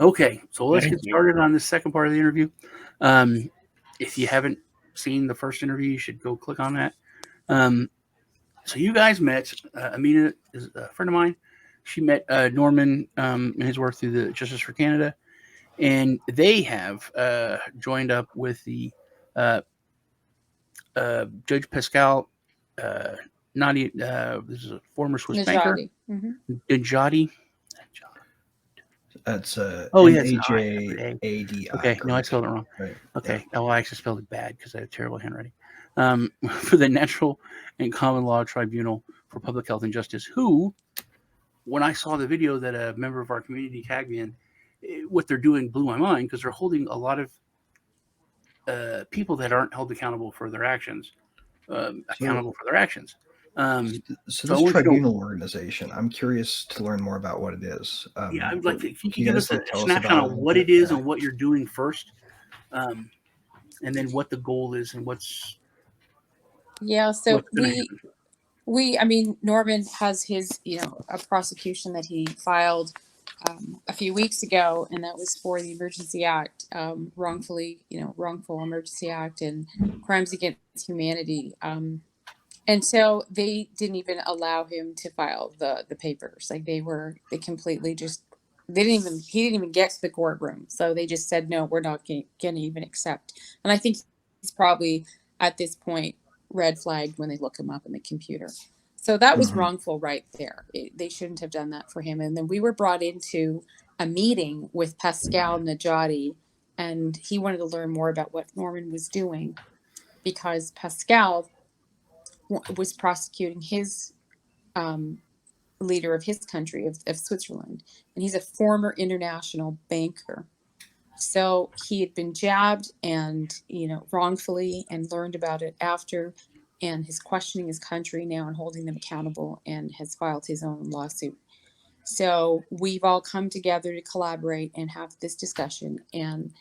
Okay, so let's Thank get you. started on this second part of the interview. If you haven't seen the first interview, you should go click on that. So you guys met. Amina is a friend of mine. She met Norman and his work through the Justice for Canada, and they have joined up with the uh, Judge Pascal Nadi. This is a former Swiss banker, Najadi. Mm-hmm. Najadi. That's Oh, yeah, it's Najadi. Okay, no, I spelled it wrong. Right. Okay, oh, I actually spelled it bad because I have terrible handwriting. For the Natural and Common Law Tribunal for Public Health and Justice, who, when I saw the video that a member of our community tagged me in, what they're doing blew my mind because they're holding a lot of people that aren't held accountable for their actions, accountable for their actions. So I this want you to know- tribunal organization, I'm curious to learn more about what it is. yeah, I'd like to, if you can could give us a snapshot of what it is and what you're doing first, and then what the goal is and what's So what's gonna happen. I mean, Norman has his, a prosecution that he filed a few weeks ago, and that was for the Emergency Act, wrongful Emergency Act and crimes against humanity. And so they didn't even allow him to file the papers. Like they completely just, he didn't even get to the courtroom. So they just said, no, we're not going to even accept. And I think he's probably at this point red flagged when they look him up in the computer. So that was wrongful right there. They shouldn't have done that for him. And then we were brought into a meeting with Pascal Najadi, and he wanted to learn more about what Norman was doing because Pascal was prosecuting his leader of his country, of Switzerland. And he's a former international banker. So he had been jabbed and, wrongfully and learned about it after. And he's questioning his country now and holding them accountable and has filed his own lawsuit. So we've all come together to collaborate and have this discussion. And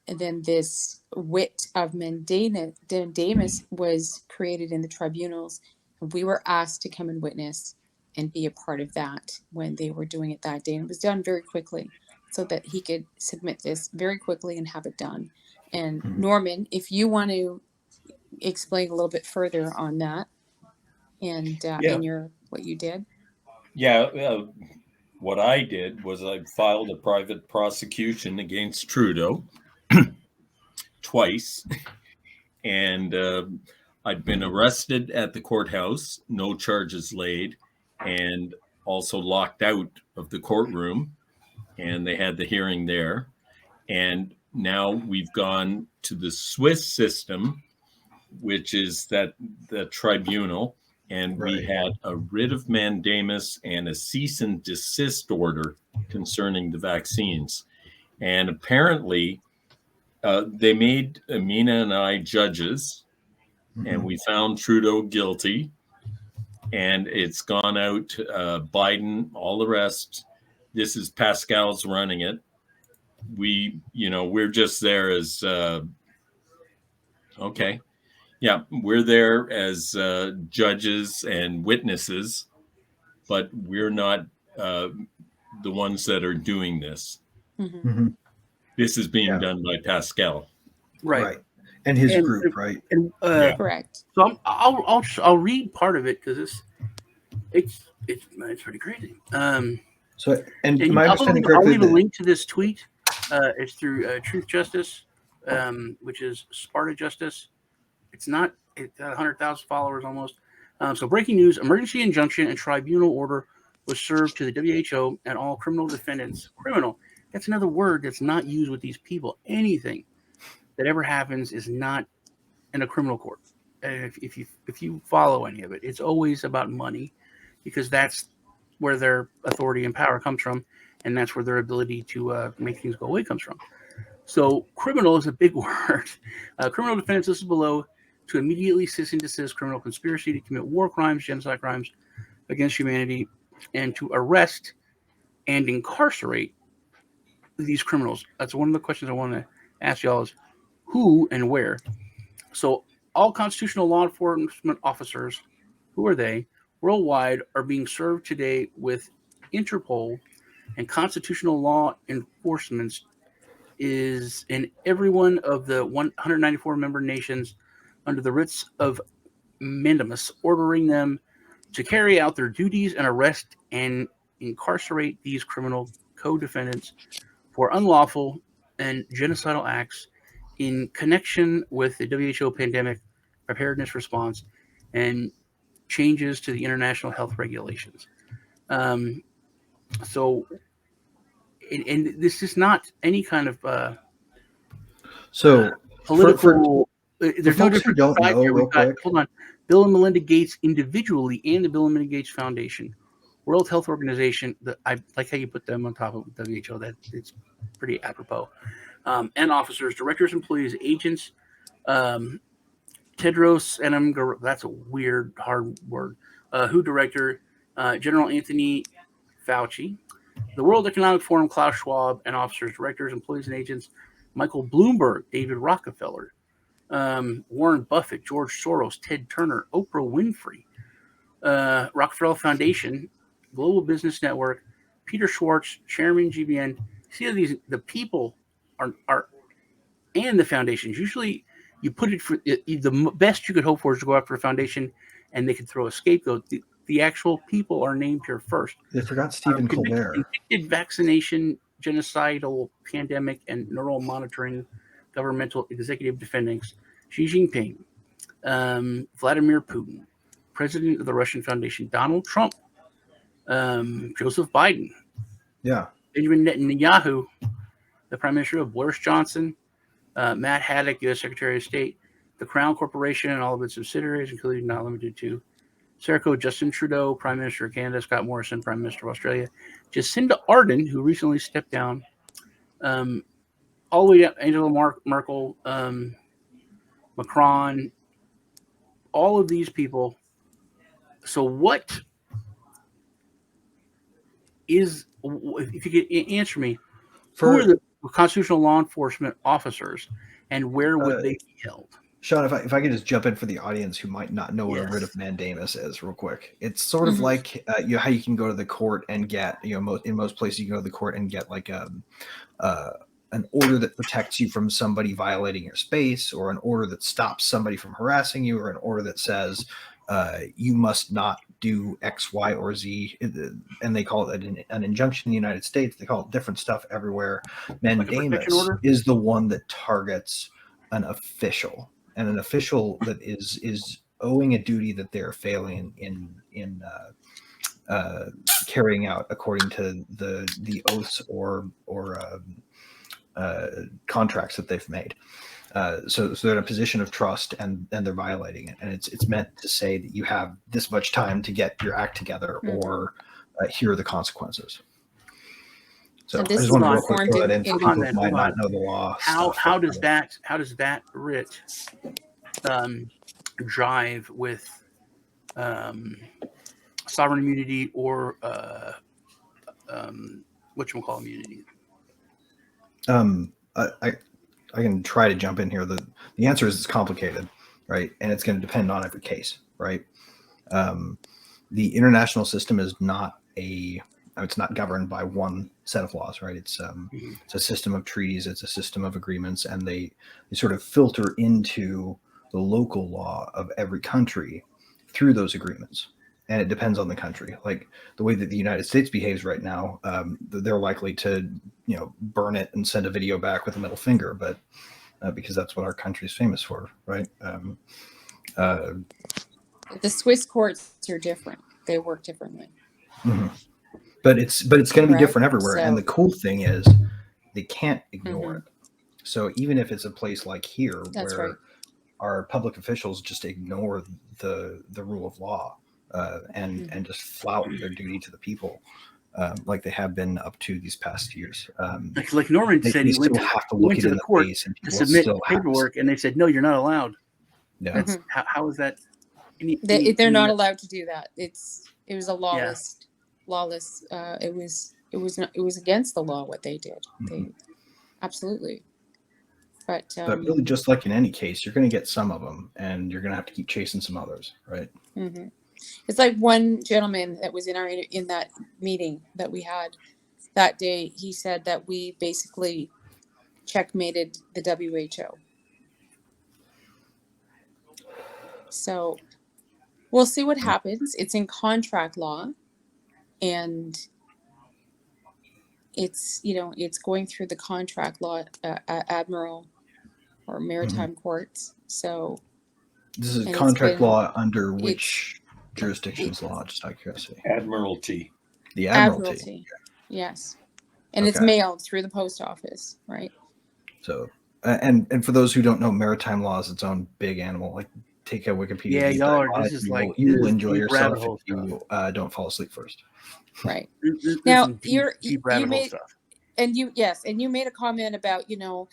then this writ of mandamus was created in the tribunals. We were asked to come and witness and be a part of that when they were doing it that day. And it was done very quickly so that he could submit this very quickly and have it done. And Norman, if you want to explain a little bit further on that and what you did. Yeah, what I did was I filed a private prosecution against Trudeau twice, and I'd been arrested at the courthouse, no charges laid, and also locked out of the courtroom, and they had the hearing there. And now we've gone to the Swiss system, which is the tribunal, and we had a writ of mandamus and a cease and desist order concerning the vaccines. And apparently they made Amina and I judges, and we found Trudeau guilty, and it's gone out, Biden, all the rest. This is Pascal's running it. We're just there as, okay. Yeah, we're there as judges and witnesses, but we're not the ones that are doing this. This is being done by Pascal. Right. And his group, right? And, correct. So I'll read part of it because it's pretty crazy. So, and my understanding I'll leave a link to this tweet. It's through Truth Justice, which is Sparta Justice. It's got 100,000 followers almost. So breaking news, emergency injunction and tribunal order was served to the WHO and all criminal defendants. Criminal. That's another word that's not used with these people. Anything that ever happens is not in a criminal court. If you follow any of it, it's always about money because that's where their authority and power comes from, and that's where their ability to make things go away comes from. So criminal is a big word. Criminal defendants listed below to immediately cease and desist criminal conspiracy to commit war crimes, genocide crimes against humanity, and to arrest and incarcerate these criminals. That's one of the questions I want to ask y'all is who and where. So all constitutional law enforcement officers, who are they, worldwide are being served today with Interpol and constitutional law enforcement is in every one of the 194 member nations under the writs of mandamus, ordering them to carry out their duties and arrest and incarcerate these criminal co-defendants for unlawful and genocidal acts in connection with the WHO pandemic preparedness response and changes to the international health regulations. So, and this is not any kind of political. There's no folks who difference don't know, here. real We've got, quick. hold on, Bill and Melinda Gates individually and the Bill and Melinda Gates Foundation, World Health Organization. I like how you put them on top of WHO. That it's pretty apropos. And officers, directors, employees, agents. Tedros Adhanom, that's a weird, hard word. WHO director, General Anthony Fauci, the World Economic Forum, Klaus Schwab, and officers, directors, employees, and agents, Michael Bloomberg, David Rockefeller, Warren Buffett, George Soros, Ted Turner, Oprah Winfrey, Rockefeller Foundation, Global Business Network, Peter Schwartz, Chairman GBN. See, the people are and the foundations. Usually, you put it for the best you could hope for is to go after a foundation, and they could throw a scapegoat. The actual people are named here first. They forgot Stephen Colbert. Convicted vaccination, genocidal pandemic, and neural monitoring governmental executive defendants: Xi Jinping, Vladimir Putin, President of the Russian Foundation, Donald Trump, Joseph Biden, Benjamin Netanyahu, the Prime Minister of Boris Johnson, Matt Haddock, U.S. Secretary of State, the Crown Corporation and all of its subsidiaries, including not limited to Sarko, Justin Trudeau, Prime Minister of Canada, Scott Morrison, Prime Minister of Australia, Jacinda Ardern, who recently stepped down, all the way up Angela Merkel, Macron, all of these people. So what is, if you could answer me, who are the constitutional law enforcement officers and where would they be held? Sean, if I could just jump in for the audience who might not know what a writ of mandamus is real quick. It's sort of like how you can go to the court and get, in most places you can go to the court and get like an order that protects you from somebody violating your space, or an order that stops somebody from harassing you, or an order that says you must not do X, Y, or Z. And they call it an injunction in the United States. They call it different stuff everywhere. Mandamus is the one that targets an official. And an official that is owing a duty that they're failing in carrying out according to the oaths or contracts that they've made. So they're in a position of trust and they're violating it. And it's meant to say that you have this much time to get your act together, or here are the consequences. So I just want to real quick throw that in for people who might not know the law. How does that writ drive with sovereign immunity or whatchamacallit immunity? I can try to jump in here. The answer is it's complicated, right? And it's going to depend on every case, right? The international system is not it's not governed by one set of laws, right? It's a system of treaties, it's a system of agreements, and they sort of filter into the local law of every country through those agreements. And it depends on the country. Like the way that the United States behaves right now, they're likely to, burn it and send a video back with a middle finger, but because that's what our country is famous for, right? The Swiss courts are different. They work differently. Mm-hmm. But it's going to be different everywhere. So, and the cool thing is they can't ignore it. So even if it's a place like here where our public officials just ignore the rule of law and just flout their duty to the people, like they have been up to these past years. Like Norman said, he went to the court to submit paperwork, and they said, "No, you're not allowed." Yeah. That's how is that? They're not allowed to do that. It was a lawless. It was against the law what they did. They absolutely. But really, just like in any case, you're going to get some of them, and you're going to have to keep chasing some others, right? It's like one gentleman that was in that meeting that we had. that day he said that we basically checkmated the WHO. So we'll see what happens. It's in contract law, and it's, you know, it's going through the contract law admiral or maritime courts. So This is and contract been, law under which jurisdiction's law? Just out of curiosity. Admiralty. The Admiralty. Yes, and it's Okay. mailed through the post office, right? So, and for those who don't know, maritime law is its own big animal. Like, take a Wikipedia. Yeah, deep y'all dive are. on This it. is You like will, you will this is enjoy deep yourself rabbit hole if you don't fall asleep first. Right. This Now is deep rabbit hole stuff. And you made a comment about, you know,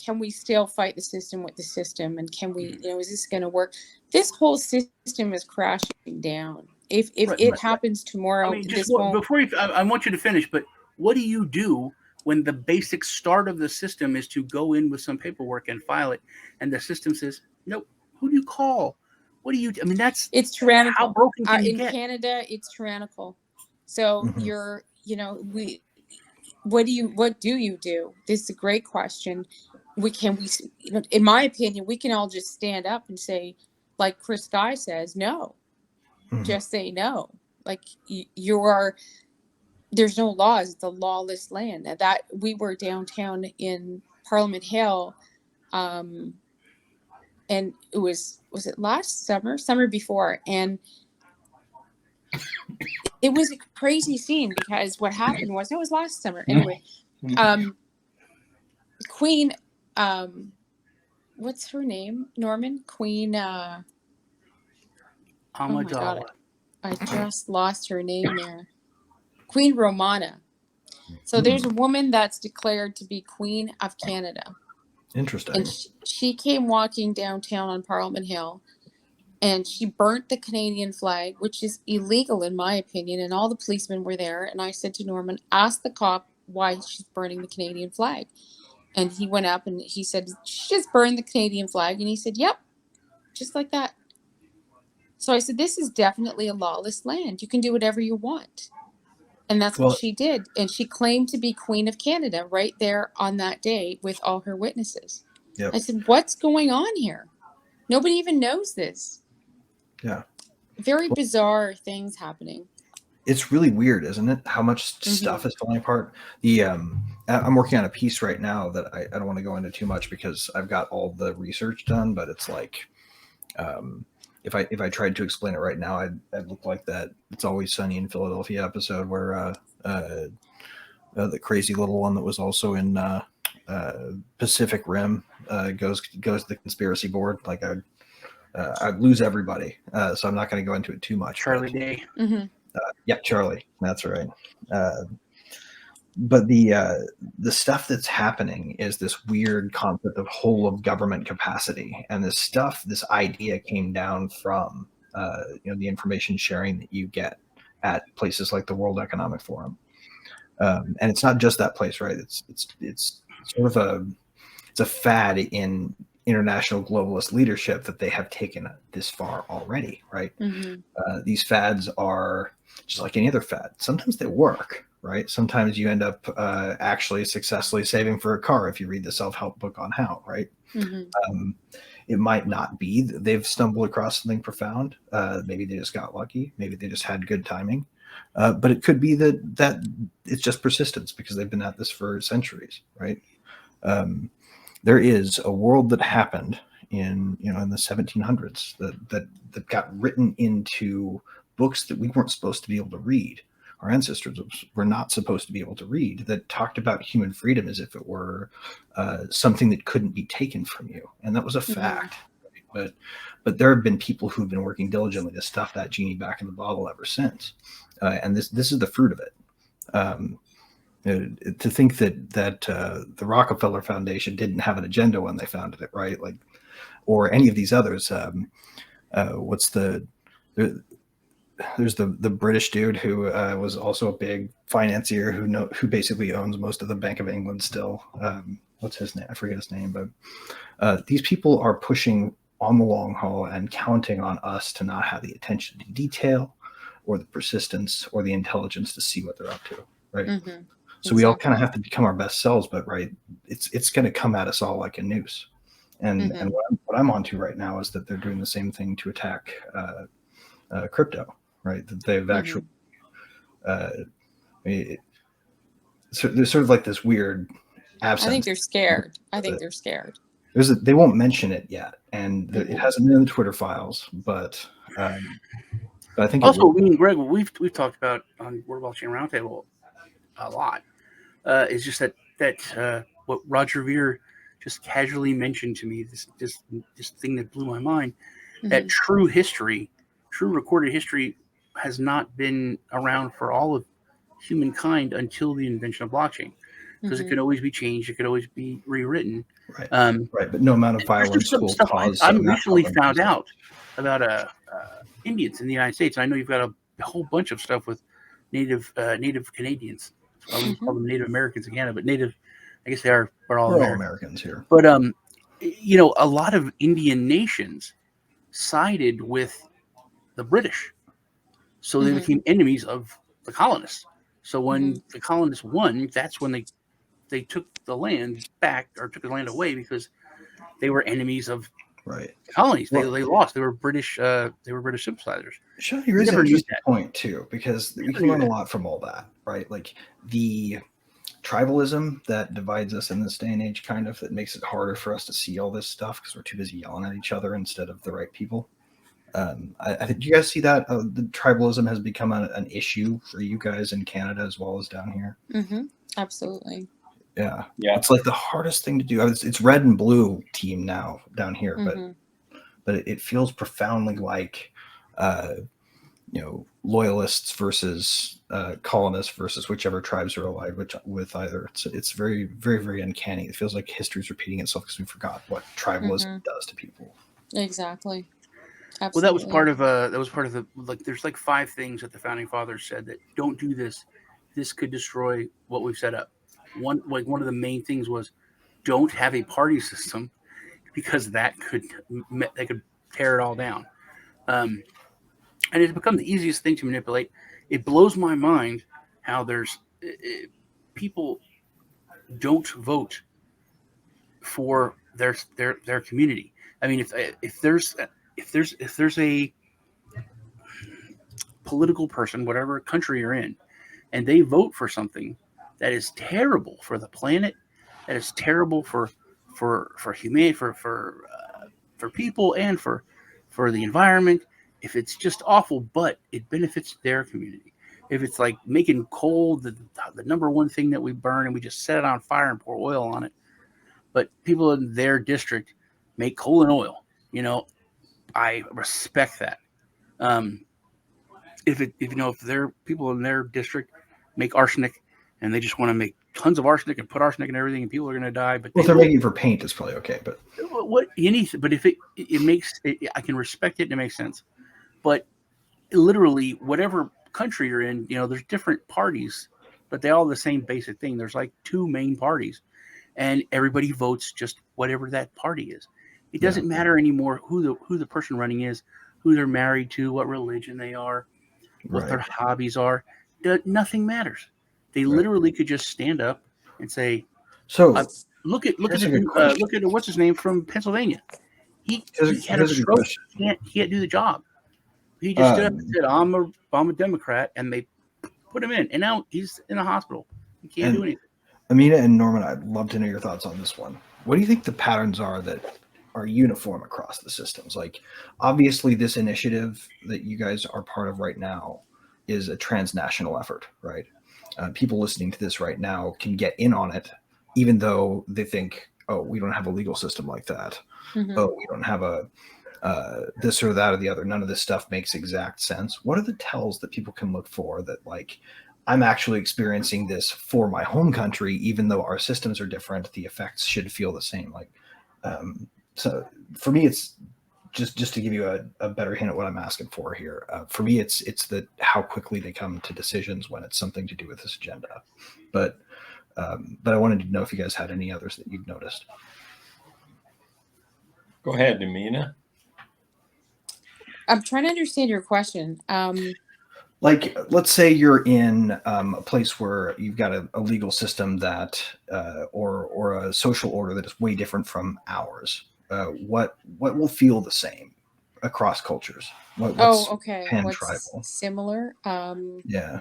can we still fight the system with the system, and can we, you know, is this going to work? This whole system is crashing down. If it happens tomorrow, I mean, before I want you to finish, but what do you do when the basic start of the system is to go in with some paperwork and file it, and the system says, nope, who do you call? What do you do? I mean, it's tyrannical. How broken can you in get? Canada, it's tyrannical. So you're, you know, what do you do? This is a great question. You know, in my opinion, we can all just stand up and say, like Chris Guy says, no. Just say no. Like there's no laws. It's a lawless land. That we were downtown in Parliament Hill, and it was it last summer before, and it was a crazy scene because what happened was, it was last summer anyway. Queen, what's her name? Norman? Queen. Amidala. Oh my God, I just lost her name there. Queen Romana. So there's a woman that's declared to be Queen of Canada. Interesting. And she came walking downtown on Parliament Hill, and she burnt the Canadian flag, which is illegal in my opinion. And all the policemen were there. And I said to Norman, ask the cop why she's burning the Canadian flag. And he went up and he said, she just burned the Canadian flag. And he said, yep, just like that. So I said, this is definitely a lawless land. You can do whatever you want. And that's what she did. And she claimed to be Queen of Canada right there on that day with all her witnesses. Yep. I said, what's going on here? Nobody even knows this. Yeah. Very bizarre things happening. It's really weird, isn't it? How much stuff is falling apart. I'm working on a piece right now that I don't want to go into too much because I've got all the research done, but it's like, if I tried to explain it right now, I'd look like that It's Always Sunny in Philadelphia episode where the crazy little one that was also in Pacific Rim goes to the conspiracy board. Like I'd lose everybody, so I'm not going to go into it too much. Charlie Day. Yeah, Charlie. That's right. But the stuff that's happening is this weird concept of whole of government capacity, and this idea came down from the information sharing that you get at places like the World Economic Forum, and it's not just that place, right? It's sort of a fad in international globalist leadership that they have taken this far already, right? These fads are just like any other fad. Sometimes they work, right? Sometimes you end up actually successfully saving for a car if you read the self-help book on how, right? It might not be that they've stumbled across something profound. Maybe they just got lucky. Maybe they just had good timing. But it could be that it's just persistence because they've been at this for centuries, right? There is a world that happened in the 1700s that got written into books that we weren't supposed to be able to read. Our ancestors were not supposed to be able to read, that talked about human freedom as if it were something that couldn't be taken from you. And that was a fact. Right? But there have been people who've been working diligently to stuff that genie back in the bottle ever since. And this is the fruit of it. To think that the Rockefeller Foundation didn't have an agenda when they founded it, right? Like, or any of these others. There's the British dude who was also a big financier who basically owns most of the Bank of England still. What's his name? I forget his name, but these people are pushing on the long haul and counting on us to not have the attention to detail or the persistence or the intelligence to see what they're up to, right? So we all kind of have to become our best selves, but right, it's going to come at us all like a noose. And what I'm onto right now is that they're doing the same thing to attack crypto, right? That they've actually so there's sort of like this weird absence. I think they're scared. They're scared. They won't mention it yet, and it hasn't been in the Twitter files, but I think also, me and Greg, what we've talked about on World Blockchain Roundtable a lot is just that what Roger Ver just casually mentioned to me, this thing that blew my mind, that true recorded history has not been around for all of humankind until the invention of blockchain, because it could always be changed, it could always be rewritten. Right, but no amount of violence will cause. I recently found out about Indians in the United States. I know you've got a whole bunch of stuff with Native Canadians. So I wouldn't call them Native Americans in Canada, but Native. I guess we're all Americans here. But a lot of Indian nations sided with the British, so they became enemies of the colonists. So when the colonists won, that's when they took the land back, or took the land away, because they were enemies of colonies. They lost. They were British sympathizers. Sean, you raise an interesting point too, because we can learn a lot from all that, right? Like the tribalism that divides us in this day and age, kind of, that makes it harder for us to see all this stuff because we're too busy yelling at each other instead of the right people. I think, do you guys see that the tribalism has become an issue for you guys in Canada as well as down here? Absolutely. Yeah. It's like the hardest thing to do. It's red and blue team now down here, but it feels profoundly like loyalists versus colonists versus whichever tribes are allied with either. It's very, very, very uncanny. It feels like history's repeating itself because we forgot what tribalism does to people. Exactly. Absolutely. Well, that was part of the there's like 5 things that the founding fathers said that don't do this. This could destroy what we've set up. One of the main things was don't have a party system, because they could tear it all down. And it's become the easiest thing to manipulate. It blows my mind how there's people don't vote for their community. I mean, if there's a political person, whatever country you're in, and they vote for something that is terrible for the planet, that is terrible for humanity, for people, and for the environment. If it's just awful, but it benefits their community. If it's like making coal the number one thing that we burn, and we just set it on fire and pour oil on it, but people in their district make coal and oil, I respect that. If their people in their district make arsenic, and they just want to make tons of arsenic and put arsenic in everything, and people are going to die. But if they're making it for paint, it's probably okay. But but if it makes it, I can respect it and it makes sense. But literally, whatever country you're in, there's different parties, but they all have the same basic thing. There's like 2 main parties, and everybody votes just whatever that party is. It doesn't matter anymore who the person running is, who they're married to, what religion they are, what their hobbies are. Nothing matters. They literally could just stand up and say, "So look at what's his name from Pennsylvania. He had a stroke. He can't do the job. He just stood up and said, I'm a Democrat," and they put him in, and now he's in a hospital. He can't do anything. Amina and Norman, I'd love to know your thoughts on this one. What do you think the patterns are that are uniform across the systems? Like, obviously, this initiative that you guys are part of right now is a transnational effort, right? People listening to this right now can get in on it, even though they think, oh, we don't have a legal system like that. Oh, we don't have a this or that or the other. None of this stuff makes exact sense. What are the tells that people can look for that, like, I'm actually experiencing this for my home country, even though our systems are different, the effects should feel the same? Like, so for me, it's just to give you a better hint at what I'm asking for here. For me, it's that how quickly they come to decisions when it's something to do with this agenda. But I wanted to know if you guys had any others that you'd noticed. Go ahead, Amina. I'm trying to understand your question. Like, let's say you're in a place where you've got a legal system that, or a social order that is way different from ours. What will feel the same across cultures? What's Okay. pan What's tribal? similar? Yeah,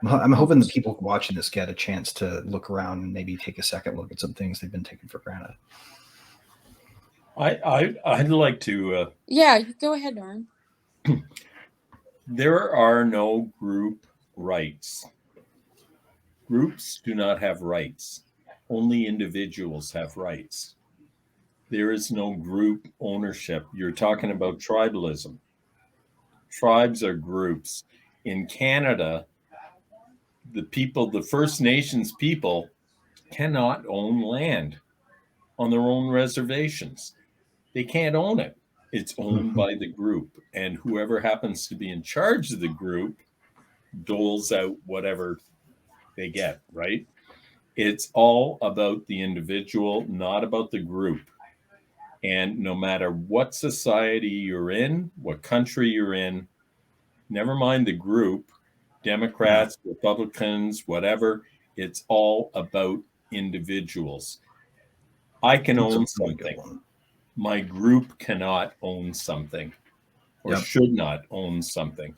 I'm Oh, hoping that people watching this get a chance to look around and maybe take a second look at some things they've been taking for granted. I'd like to. yeah, you go ahead, Norm. There are no group rights. Groups do not have rights. Only individuals have rights. There is no group ownership. You're talking about tribalism. Tribes are groups. In Canada, the First Nations people cannot own land on their own reservations. They can't own it. It's owned by the group. And whoever happens to be in charge of the group doles out whatever they get, right? It's all about the individual, not about the group. And no matter what society you're in, what country you're in, never mind the group, Democrats, Republicans, whatever, it's all about individuals. I can That's a own really good something. one. My group cannot own something or should not own something.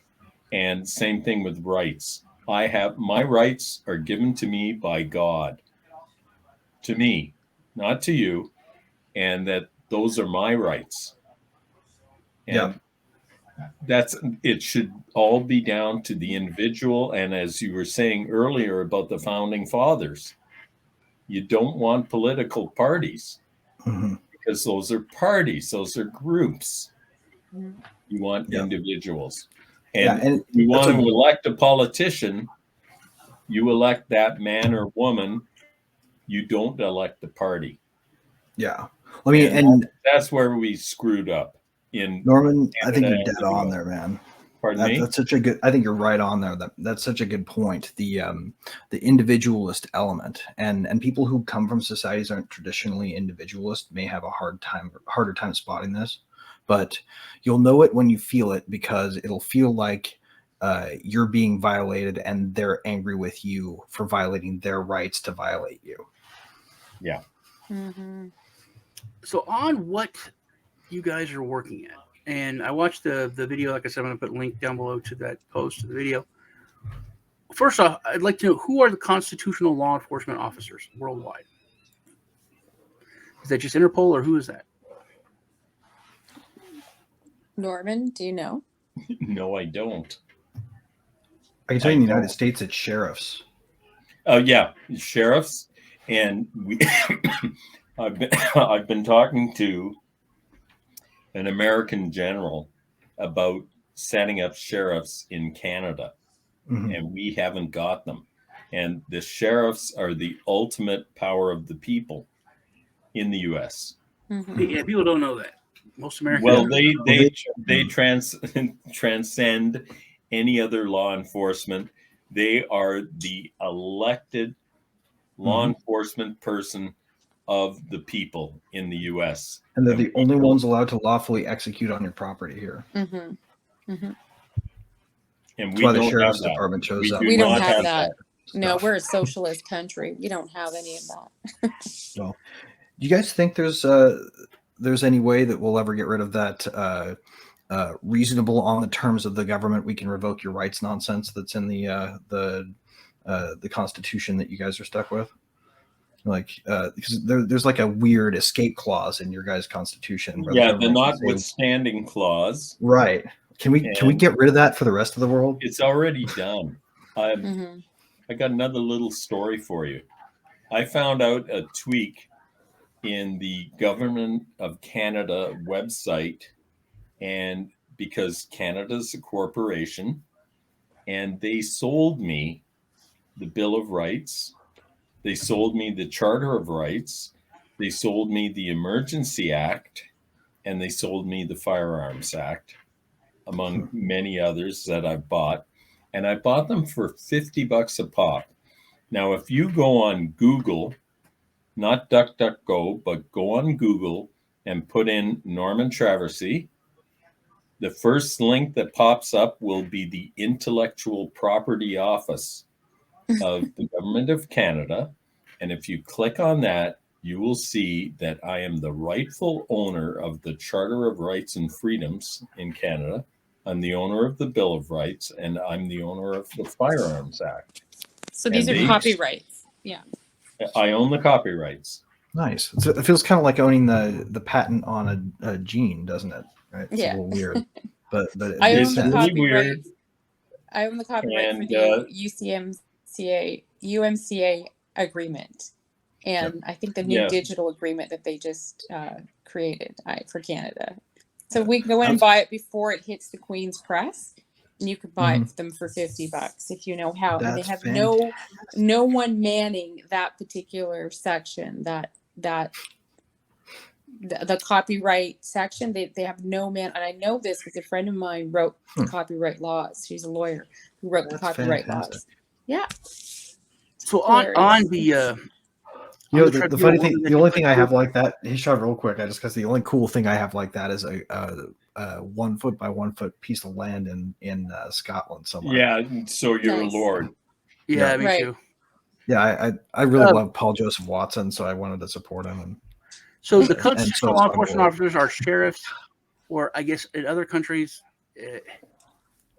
And same thing with rights. My rights are given to me by God, to me, not to you, and that those are my rights. And it should all be down to the individual. And as you were saying earlier about the founding fathers, you don't want political parties because those are parties, those are groups. You want individuals. And if you want to elect a politician, you elect that man or woman. You don't elect the party. Yeah. I mean, and that's where we screwed up. In Norman, Canada, I think you're dead on there, man. Pardon me? That's such a good. I think you're right on there. That's such a good point. The individualist element, and people who come from societies aren't traditionally individualist may have a harder time spotting this, but you'll know it when you feel it because it'll feel like you're being violated, and they're angry with you for violating their rights to violate you. Yeah. Mm-hmm. So on what you guys are working at, and I watched the video. Like I said, I'm going to put a link down below to that post to the video. First off, I'd like to know who are the constitutional law enforcement officers worldwide? Is that just Interpol, or who is that? Norman, do you know? No, I don't. I can tell you in the United States, it's sheriffs. Oh yeah, sheriffs, and I've been talking to an American general about setting up sheriffs in Canada, and we haven't got them. And the sheriffs are the ultimate power of the people in the U.S. Yeah, people don't know that. Most Americans. Well, they transcend any other law enforcement. They are the elected law enforcement person of the people in the U.S. And they're the only ones allowed to lawfully execute on your property here. And that's why the sheriff's department shows up. We don't have that. No, we're a socialist country. We don't have any of that. Well, do you guys think there's any way that we'll ever get rid of that reasonable on the terms of the government, we can revoke your rights nonsense that's in the Constitution that you guys are stuck with? Like, because there's like a weird escape clause in your guys' Constitution. Yeah, the notwithstanding clause. Right. Can we get rid of that for the rest of the world? It's already done. I got another little story for you. I found out a tweak in the Government of Canada website, and because Canada's a corporation, and they sold me the Bill of Rights, they sold me the Charter of Rights, they sold me the Emergency Act, and they sold me the Firearms Act, among many others that I bought. And I bought them for $50 a pop. Now, if you go on Google, not DuckDuckGo, but go on Google and put in Norman Traversy, The first link that pops up will be the Intellectual Property Office of the Government of Canada. And if you click on that, you will see that I am the rightful owner of the Charter of Rights and Freedoms in Canada. I'm the owner of the Bill of Rights, and I'm the owner of the Firearms Act. So these And are they- copyrights. Yeah. I own the copyrights. Nice. So it feels kind of like owning the patent on a gene, doesn't it? Right. It's Yeah. a little weird, but I it own makes the sense. really copyright. weird. I own the copyright for And, the UMCA agreement, and I think the new Yeah. digital agreement that they just created for Canada. So we can go in and buy it before it hits the Queen's press, and you could buy it them for $50 if you know how. And they That's have no one manning that particular section. The copyright section, they have no man, and I know this because a friend of mine wrote the copyright laws. She's a lawyer who wrote the copyright laws. Yeah. So on the You know, on the tribunal, funny one thing, that the you only click thing I through- have like that, he shot real quick. I just because the only cool thing I have like that is a 1 foot by 1 foot piece of land in Scotland somewhere. Yeah, so you're Nice. a lord. Yeah, Yeah. me Right. too. Yeah, I really love Paul Joseph Watson, so I wanted to support him. And So the And constitutional so law it's enforcement federal. officers are sheriffs, or I guess in other countries,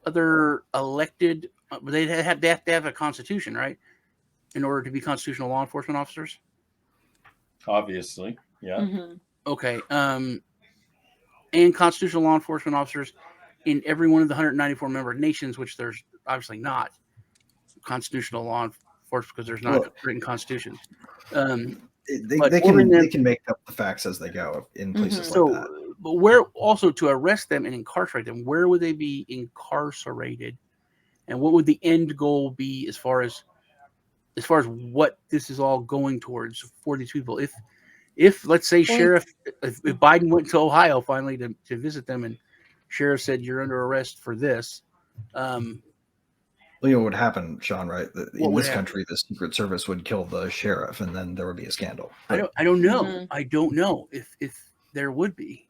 other elected. They have to have a constitution, right, in order to be constitutional law enforcement officers. Obviously. Yeah. Mhm. Okay. And constitutional law enforcement officers in every one of the 194 member nations, which there's obviously not constitutional law enforcement because there's not written constitutions. they But they can make up the facts as they go in places So, like that. but where also to arrest them and incarcerate them, where would they be incarcerated, and what would the end goal be as far as what this is all going towards for these people? If let's say sheriff, if Biden went to Ohio finally to visit them, and sheriff said you're under arrest for this, Well, you know what would happen, Sean, right? What In would this happen? country, the Secret Service would kill the sheriff, and then there would be a scandal. I don't know. I don't know if there would be.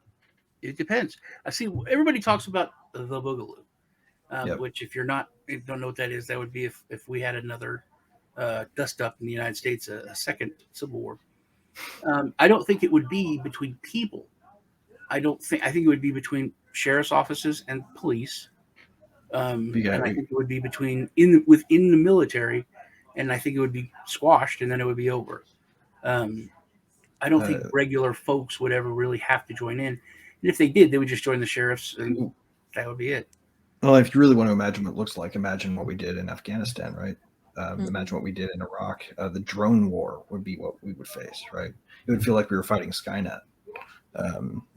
It depends. I see everybody talks about the Boogaloo, which if you don't know what that is, that would be if we had another dust up in the United States, a second civil war. I don't think it would be between people. I think it would be between sheriff's offices and police. And I think it would be within the military, and I think it would be squashed, and then it would be over. I don't think regular folks would ever really have to join in. And if they did, they would just join the sheriffs, and that would be it. Well, if you really want to imagine what it looks like, imagine what we did in Afghanistan, right? Imagine what we did in Iraq. The drone war would be what we would face, right? It would feel like we were fighting Skynet,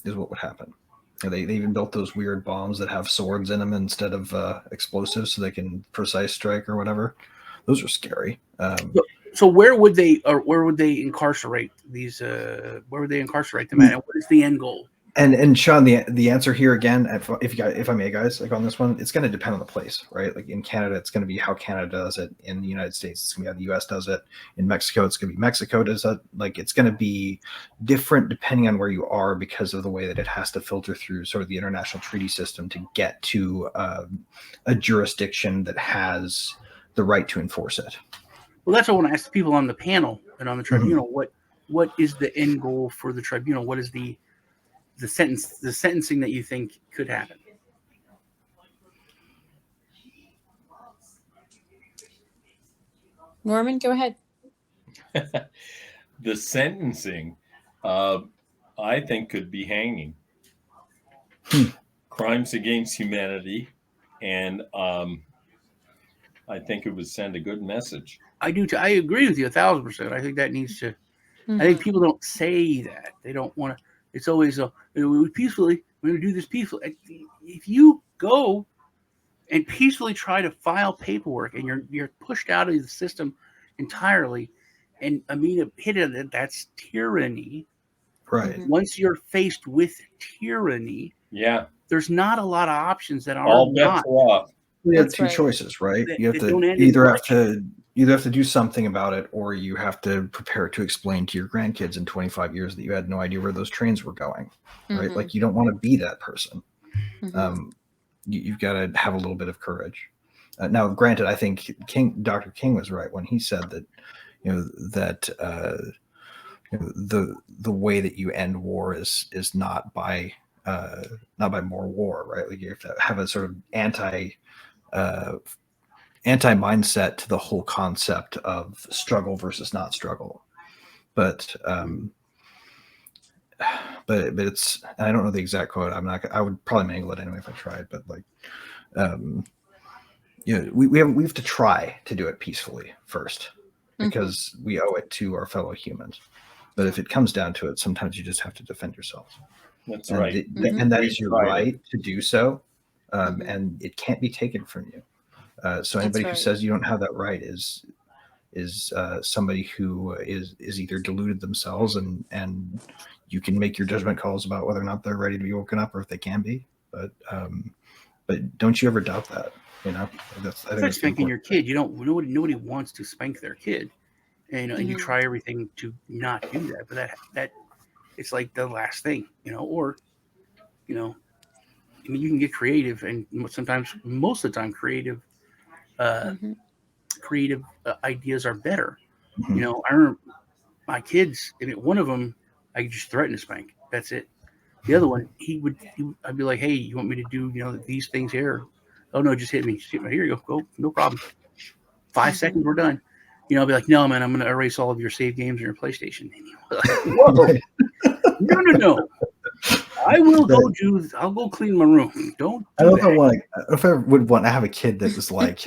is what would happen. They even built those weird bombs that have swords in them instead of explosives, so they can precise strike or whatever. Those are scary. So where would they incarcerate these? Where would they incarcerate them at? And what is the end goal? And Sean, the answer here again, if I may, guys, like on this one, it's going to depend on the place, right? Like in Canada, it's going to be how Canada does it. In the United States, it's going to be how the U.S. does it. In Mexico, it's going to be Mexico does it. Like it's going to be different depending on where you are because of the way that it has to filter through sort of the international treaty system to get to a jurisdiction that has the right to enforce it. Well, that's what I want to ask the people on the panel and on the tribunal. What is the end goal for the tribunal? What is the sentencing that you think could happen? Norman, go ahead. The sentencing, I think, could be hanging. Crimes against humanity, and I think it would send a good message. I do. I agree with you 1,000%. I think that needs to. I think people don't say that. They don't want to. It's always peacefully. We're going to do this peacefully. If you go and peacefully try to file paperwork and you're pushed out of the system entirely, and Amina hit it, that's tyranny. Right. Once you're faced with tyranny, there's not a lot of options that are all bets are off. You have two choices, right? You have to either have to do something about it, or you have to prepare to explain to your grandkids in 25 years that you had no idea where those trains were going, right? Like you don't want to be that person. You've got to have a little bit of courage. Now, granted, I think Dr. King was right when he said that, the way that you end war is not by more war, right? Like you have to have a sort of anti mindset to the whole concept of struggle versus not struggle. But it's, I don't know the exact quote. I would probably mangle it anyway if I tried, but like, we have to try to do it peacefully first, because we owe it to our fellow humans. But if it comes down to it, sometimes you just have to defend yourself. That's right. And that is your right to do so. And it can't be taken from you. So anybody who says you don't have that right is somebody who is either deluded themselves, and you can make your judgment calls about whether or not they're ready to be woken up, or if they can be. But don't you ever doubt that? I think it's like spanking your kid. Nobody wants to spank their kid, and and you try everything to not do that. But that it's like the last thing, or I mean, you can get creative, and sometimes, most of the time, creative ideas are better. I remember my kids, and one of them I could just threaten to spank. That's it. The other one, I'd be like, hey, you want me to do these things here? Oh no, just hit me. Just hit me. Here you go. No problem. 5 seconds, we're done. I'll be like, no, man, I'm going to erase all of your save games on your PlayStation. Like, whoa. No. I'll go clean my room. Don't. I don't know if I would want to have a kid that was like,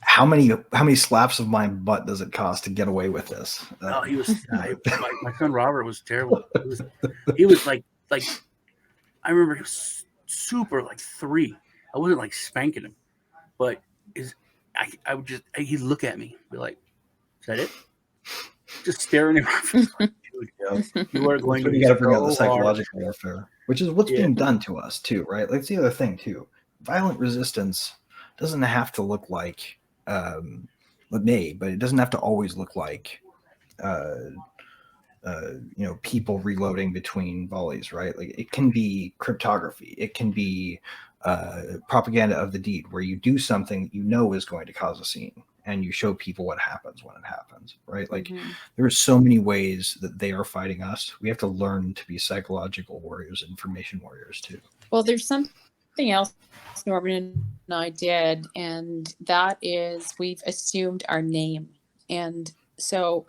how many slaps of my butt does it cost to get away with this? No, he was. My son Robert was terrible. He was like I remember he was super like 3. I wasn't like spanking him, but I would just, he'd look at me, be like, "Is that it?" Just staring at me. Dude, you are going to. You got to bring out the psychological warfare, which is what's being done to us too, right? Like, it's the other thing too. Violent resistance doesn't have to look like me, but it doesn't have to always look like people reloading between volleys, right? Like, it can be cryptography, it can be propaganda of the deed, where you do something that is going to cause a scene, and you show people what happens when it happens, right? Like, there are so many ways that they are fighting us. We have to learn to be psychological warriors, information warriors too. Well, there's something else Norman and I did, and that is we've assumed our name. And so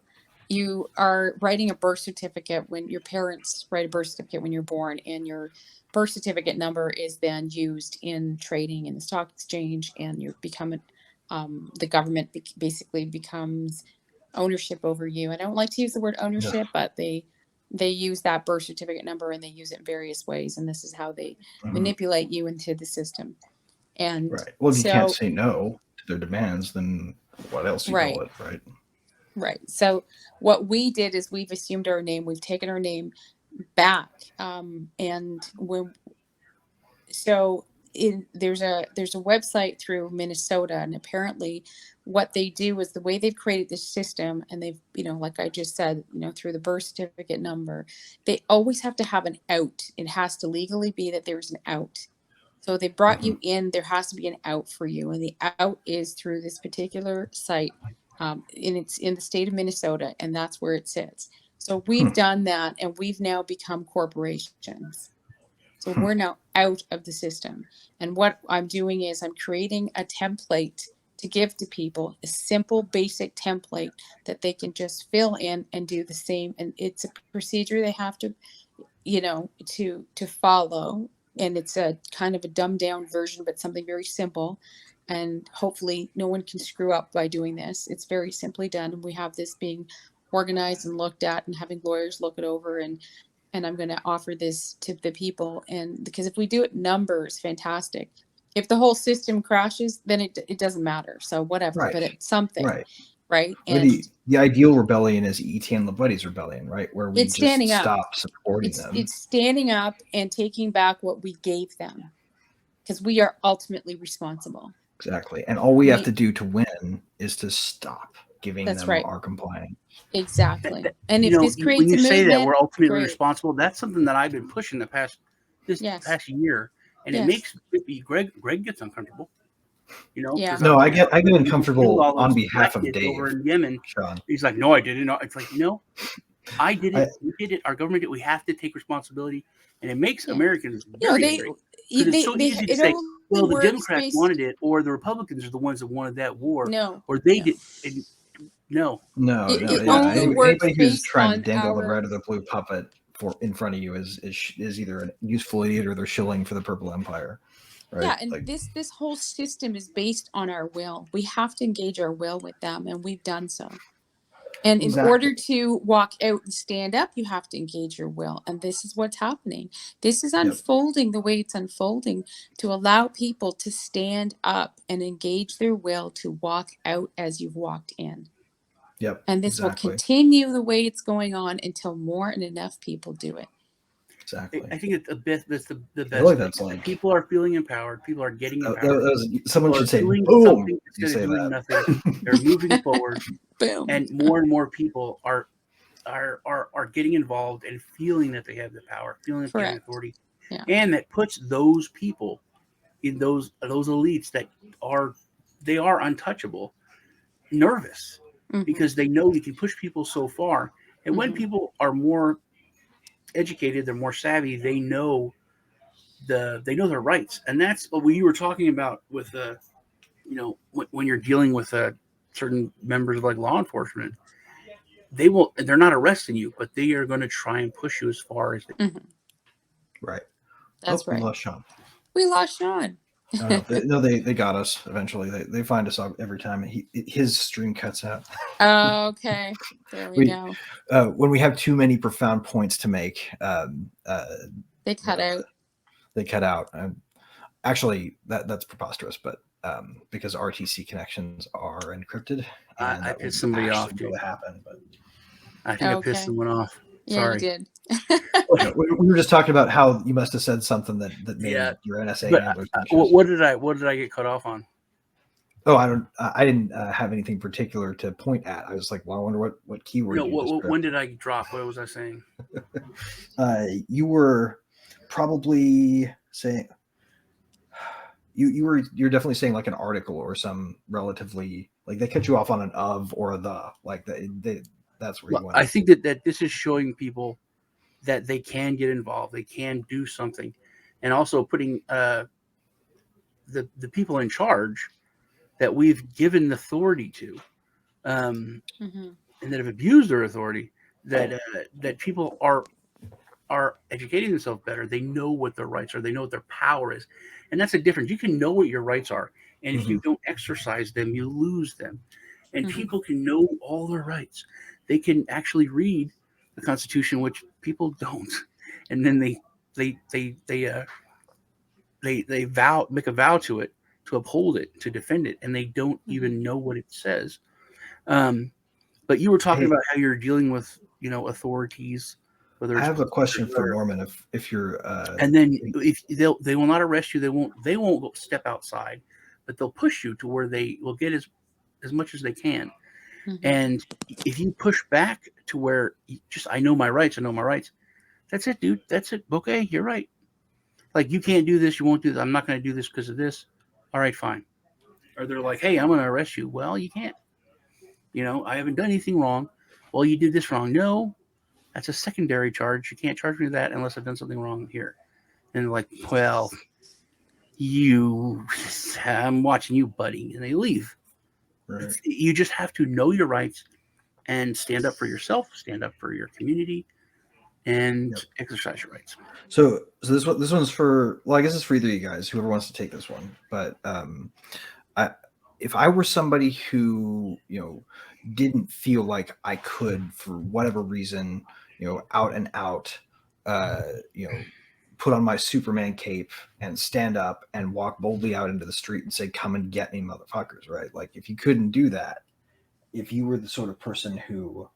you are writing a birth certificate when your parents write a birth certificate when you're born, and your birth certificate number is then used in trading in the stock exchange, and you become the government basically becomes ownership over you. I don't like to use the word ownership, but they use that birth certificate number, and they use it in various ways, and this is how they manipulate you into the system. And right. Well, if you can't say no to their demands, then what else do you call it, right? Right. So what we did is we've assumed our name. We've taken our name back, and there's a website through Minnesota, and apparently what they do is the way they've created this system, and they've, like I just said, through the birth certificate number, they always have to have an out. It has to legally be that there's an out. So they brought you in, there has to be an out for you, and the out is through this particular site, and it's in the state of Minnesota, and that's where it sits. So we've done that, and we've now become corporations. So we're now out of the system. And what I'm doing is I'm creating a template to give to people, a simple, basic template that they can just fill in and do the same. And it's a procedure they have to, to follow. And it's a kind of a dumbed down version, but something very simple. And hopefully no one can screw up by doing this. It's very simply done. And we have this being organized and looked at, and having lawyers look it over, and I'm going to offer this to the people. And because if we do it numbers, fantastic. If the whole system crashes, then it doesn't matter. So whatever, but it's something, right? And the ideal rebellion is Etienne Lebuddy's rebellion, right? Where we just stop supporting them. It's standing up and taking back what we gave them, because we are ultimately responsible. Exactly. And all we have to do to win is to stop giving them our compliance. Exactly. And if this creates when you a say movement, that we're ultimately responsible, that's something that I've been pushing past year, and it makes Greg gets uncomfortable. You know, Yeah. No, I get you uncomfortable feel all on those behalf of rackets over Dave, in Yemen. Sean. He's like, no, I didn't. It's like, I did it. We did it. Our government did. We have to take responsibility, and it makes Americans very angry. Because it's so easy to say, well, the Democrats wanted it, or the Republicans are the ones that wanted that war, or they did. And No. only Anybody who's based trying to on dangle the our- red or the blue puppet in front of you is either a useful idiot or they're shilling for the Purple Empire. Right? Yeah, and this whole system is based on our will. We have to engage our will with them, and we've done so. And in order to walk out and stand up, you have to engage your will. And this is what's happening. This is unfolding the way it's unfolding, to allow people to stand up and engage their will to walk out as you've walked in. Yep. And this will continue the way it's going on until more and enough people do it. Exactly. I think it's that's the best. I feel like that's like people are feeling empowered. People are getting empowered. Someone should say, doing "Boom!" something instead of doing that. nothing. They're moving forward. Boom. And more people are getting involved and feeling that they have the power, feeling that they have authority, and that puts those people in those elites that are untouchable, nervous, because they know you can push people so far. And when people are more educated, they're more savvy, they know their rights. And that's what you were talking about with when you're dealing with certain members of like law enforcement. They're not arresting you, but they are going to try and push you as far as they can. Right. That's right. We lost Sean. We lost Sean. They got us eventually. They find us every time. His stream cuts out. Okay, there we go. When we have too many profound points to make, they cut out. They cut out. Actually, that's preposterous, but because RTC connections are encrypted, and I pissed somebody off. What happened? But I think I pissed someone off. Sorry. Yeah, you did. We were just talking about how you must have said something that made your NSA handlers. What did I get cut off on? Oh, I didn't have anything particular to point at. I was like, well, I wonder what keyword. When did I drop? What was I saying? You were probably saying you're definitely saying like an article or some relatively, like they cut you off on an of or a the, like that's where you went. I think that this is showing people that they can get involved, they can do something, and also putting the people in charge that we've given authority to, and that have abused their authority, that people are educating themselves better. They know what their rights are. They know what their power is. And that's a difference. You can know what your rights are. And if you don't exercise them, you lose them. And people can know all their rights. They can actually read the Constitution, which people don't. And then they make a vow to it, to uphold it, to defend it. And they don't even know what it says. But you were talking about how you're dealing with, authorities. I have a question for Norman. If you're, and then if they will not arrest you, they won't step outside, but they'll push you to where they will get as much as they can. And if you push back to where I know my rights, that's it, dude. That's it. Okay, you're right. Like, you can't do this. You won't do this. I'm not going to do this because of this. All right, fine. Or they're like, hey, I'm going to arrest you. Well, you can't. I haven't done anything wrong. Well, you did this wrong. No. That's a secondary charge. You can't charge me with that unless I've done something wrong here. And they're like, well, I'm watching you, buddy. And they leave. Right. You just have to know your rights and stand up for yourself, stand up for your community, and exercise your rights. So this one's for, well, I guess it's for either of you guys, whoever wants to take this one. But if I were somebody who, didn't feel like I could, for whatever reason, out and out, put on my Superman cape and stand up and walk boldly out into the street and say, come and get me, motherfuckers, right? Like, if you couldn't do that, if you were the sort of person who,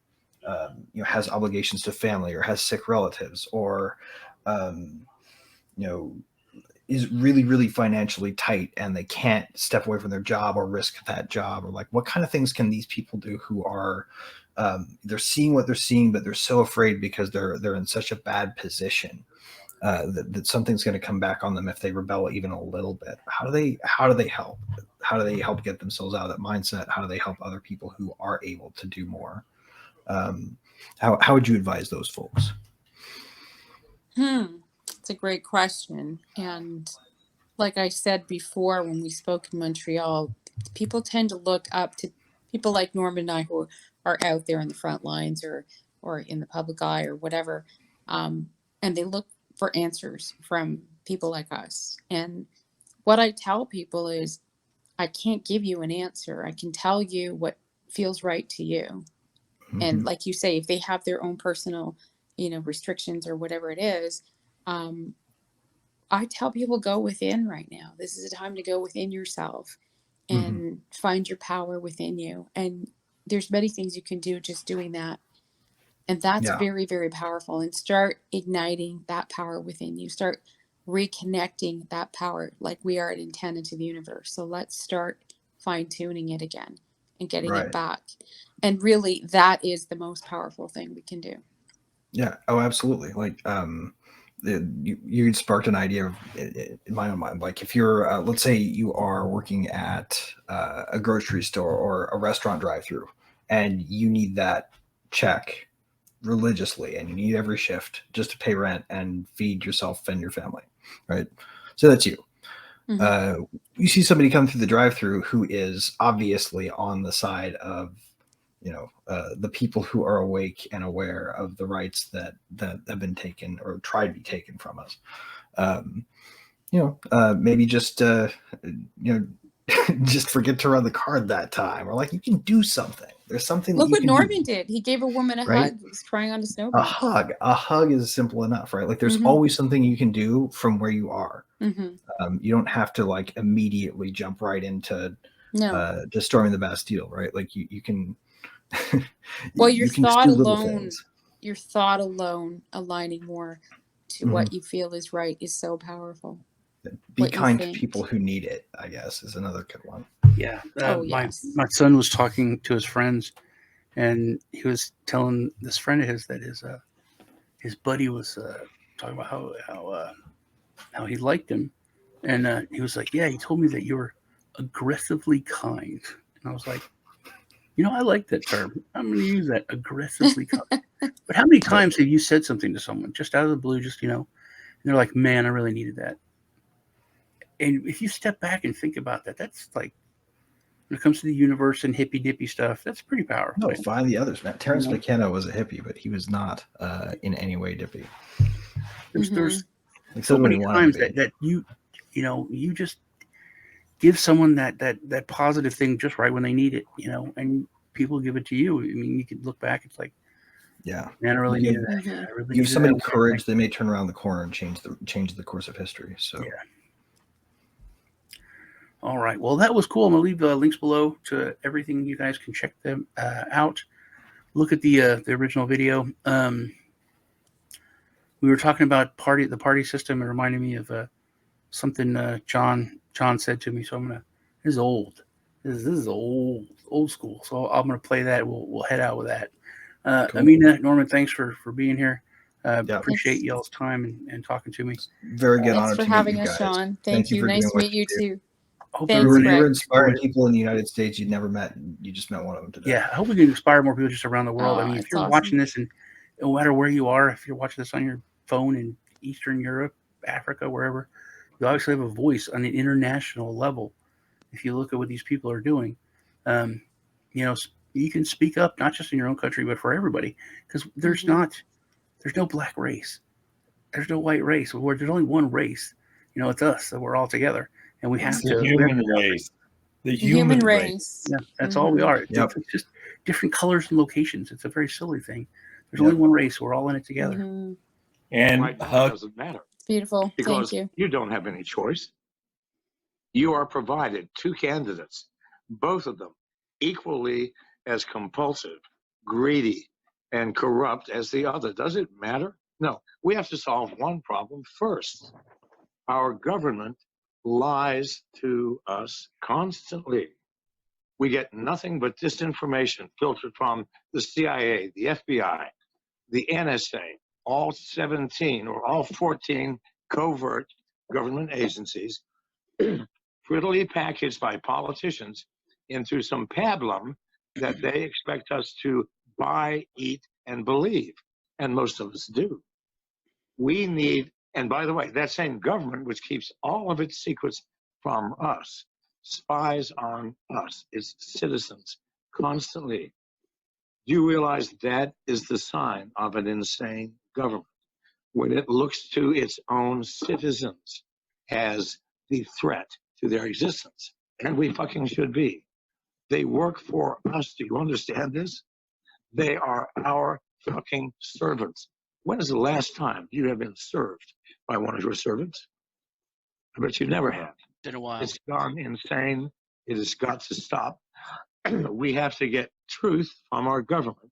has obligations to family or has sick relatives or, is really, really financially tight and they can't step away from their job or risk that job, or like, what kind of things can these people do who are, they're seeing what they're seeing, but they're so afraid because they're in such a bad position. that something's going to come back on them if they rebel even a little bit. How do they help? How do they help get themselves out of that mindset? How do they help other people who are able to do more? How would you advise those folks? It's a great question. And like I said before, when we spoke in Montreal, people tend to look up to people like Norman and I who are out there in the front lines or in the public eye or whatever. And they look for answers from people like us. And what I tell people is, I can't give you an answer. I can tell you what feels right to you. And like you say, if they have their own personal, restrictions or whatever it is, I tell people go within right now. This is a time to go within yourself and find your power within you. And there's many things you can do just doing that. And that's very, very powerful. And start igniting that power within you. Start reconnecting that power like we are an antenna to the universe. So let's start fine tuning it again and getting it back. And really, that is the most powerful thing we can do. Yeah. Oh, absolutely. Like, you sparked an idea in my own mind. Like, if you're, let's say you are working at a grocery store or a restaurant drive-through, and you need that check religiously, and you need every shift just to pay rent and feed yourself and your family, right? So that's you. You see somebody come through the drive-through who is obviously on the side of, the people who are awake and aware of the rights that have been taken or tried to be taken from us. Maybe just just forget to run the card that time, or like, you can do something. There's something. Look what Norman did. He gave a woman a hug. He was trying on a snowboard. A hug is simple enough, right? Like, there's always something you can do from where you are. You don't have to like immediately jump right into destroying the Bastille, right? Like, you can. Well, your thought alone aligning more to what you feel is right is so powerful. Be kind to people who need it, I guess, is another good one. Yeah. My son was talking to his friends, and he was telling this friend of his that his buddy was talking about how he liked him, and he was like, "Yeah, he told me that you were aggressively kind," and I was like, I like that term. I'm going to use that, aggressively kind. But how many times have you said something to someone just out of the blue, and they're like, "Man, I really needed that." And if you step back and think about that, that's like, when it comes to the universe and hippy dippy stuff, that's pretty powerful. No, find the others, man. Terrence McKenna was a hippie, but he was not in any way dippy. There's so many times that you just give someone that positive thing just right when they need it, and people give it to you. I mean, you could look back, it's like, man, I really needed that. I really give somebody courage, they may turn around the corner and change the course of history. So All right. Well, that was cool. I'm going to leave the links below to everything. You guys can check them out. Look at the original video. We were talking about the party system. It reminded me of something John said to me. So I'm going to, this is old. This is old school. So I'm going to play that. We'll head out with that. Cool. Amina, Norman, thanks for being here. Appreciate y'all's time and talking to me. Very good. Thanks for having us, Sean. Thank you. Nice to meet you too. You were inspiring people in the United States you'd never met. You just met one of them today. Yeah, I hope we can inspire more people just around the world. If you're watching this, and no matter where you are, if you're watching this on your phone in Eastern Europe, Africa, wherever, you obviously have a voice on an international level. If you look at what these people are doing, you can speak up, not just in your own country, but for everybody. Because there's no black race. There's no white race. There's only one race. It's us. So we're all together. And we have to. The human race. The human race. Yeah, that's all we are. It's just different colors and locations. It's a very silly thing. There's only one race. We're all in it together. And right now, it doesn't matter. Beautiful. Because Thank you don't have any choice. You are provided two candidates, both of them equally as compulsive, greedy, and corrupt as the other. Does it matter? No. We have to solve one problem first. Our government lies to us constantly. We get nothing but disinformation filtered from the CIA, the FBI, the NSA, all 17 or all 14 covert government agencies prettily packaged by politicians into some pablum that they expect us to buy, eat, and believe. And most of us do. We need, and by the way, that same government, which keeps all of its secrets from us, spies on us, its citizens, constantly. Do you realize that is the sign of an insane government? When it looks to its own citizens as the threat to their existence. And we fucking should be. They work for us. Do you understand this? They are our fucking servants. When is the last time you have been served by one of your servants? I bet you never have. In a while. It's gone insane. It has got to stop. We have to get truth from our government